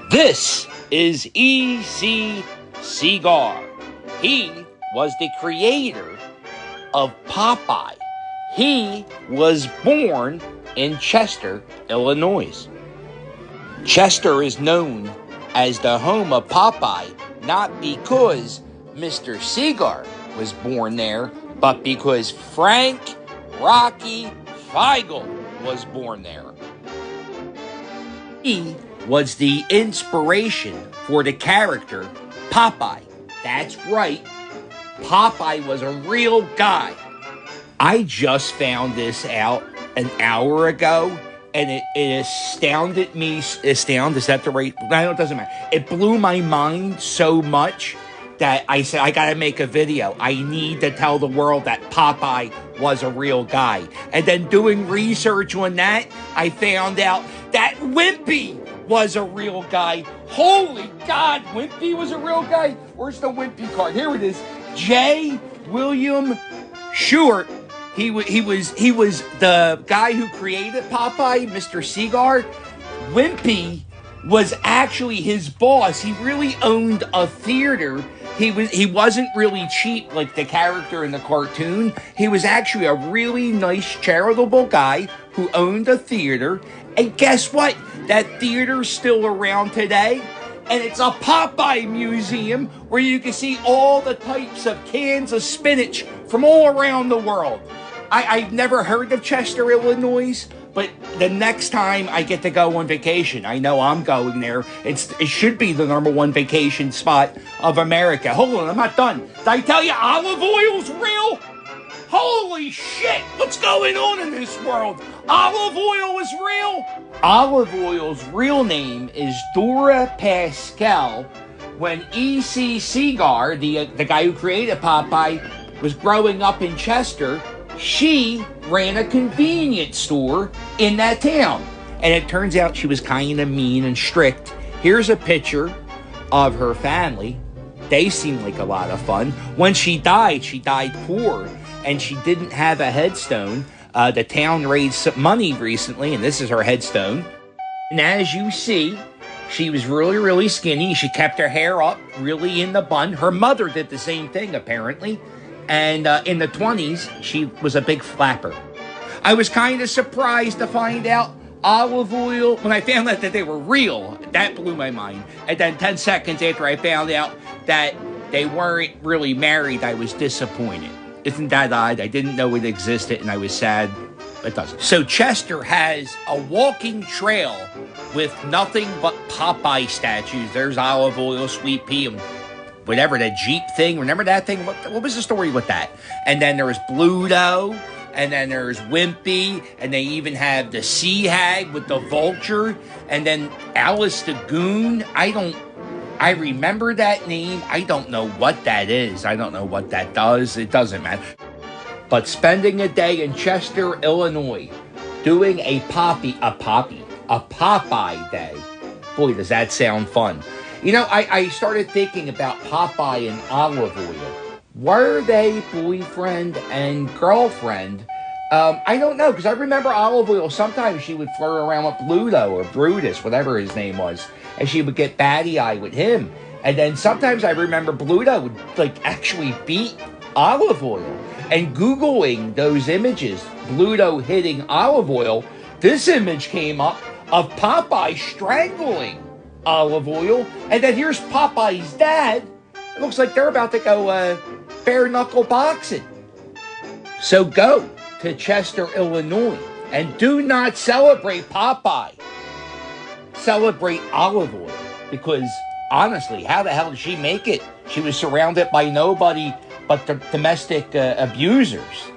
This is E.C. Segar. He was the creator of Popeye. He was born in Chester, Illinois. Chester is known as the home of Popeye, not because Mr. Segar was born there, but because Frank Rocky Feigl was born there. He was the inspiration for the character Popeye. That's right, Popeye was a real guy. I just found this out an hour ago, and it astounded me. Astound, is that the right? No, it doesn't matter. It blew my mind so much that I said, I gotta make a video. I need to tell the world that Popeye was a real guy. And then doing research on that, I found out that Wimpy was a real guy. Holy God, Wimpy was a real guy? Where's the Wimpy card? Here it is. J. William Short. He was the guy who created Popeye, Mr. Segar. Wimpy was actually his boss. He really owned a theater. He wasn't really cheap like the character in the cartoon. He was actually a really nice, charitable guy who owned a theater. And guess what? That theater's still around today. And it's a Popeye museum where you can see all the types of cans of spinach from all around the world. I've never heard of Chester, Illinois, but the next time I get to go on vacation, I know I'm going there. It should be the #1 vacation spot of America. Hold on, I'm not done. Did I tell you olive oil's real? Holy shit, what's going on in this world? Olive oil is real? Olive oil's real name is Dora Pascal. When E.C. Segar, the guy who created Popeye, was growing up in Chester, she ran a convenience store in that town. And it turns out she was kind of mean and strict. Here's a picture of her family. They seemed like a lot of fun. When she died poor, and she didn't have a headstone. The town raised some money recently, and this is her headstone. And as you see, she was really, really skinny. She kept her hair up, really in the bun. Her mother did the same thing, apparently. And in the 20s, she was a big flapper. I was kind of surprised to find out olive oil, when I found out that they were real, that blew my mind. And then 10 seconds after I found out that they weren't really married, I was disappointed. Isn't that odd? I didn't know it existed, and I was sad. It doesn't. So Chester has a walking trail with nothing but Popeye statues. There's olive oil, sweet pea, and whatever, the Jeep thing. Remember that thing? What was the story with that? And then there was Bluto, and then there's Wimpy, and they even have the Sea Hag with the vulture, and then Alice the Goon. I remember that name. I don't know what that is. I don't know what that does. It doesn't matter. But spending a day in Chester, Illinois, doing a Popeye day. Boy, does that sound fun. You know, I started thinking about Popeye and olive oil. Were they boyfriend and girlfriend? I don't know, because I remember olive oil, sometimes she would flirt around with Bluto or Brutus, whatever his name was, and she would get batty-eye with him. And then sometimes I remember Bluto would, actually beat olive oil. And Googling those images, Bluto hitting olive oil, this image came up of Popeye strangling olive oil. And then here's Popeye's dad. It looks like they're about to go bare-knuckle boxing. So go to Chester, Illinois, and do not celebrate Popeye. Celebrate olive oil, because honestly, how the hell did she make it? She was surrounded by nobody but the domestic abusers.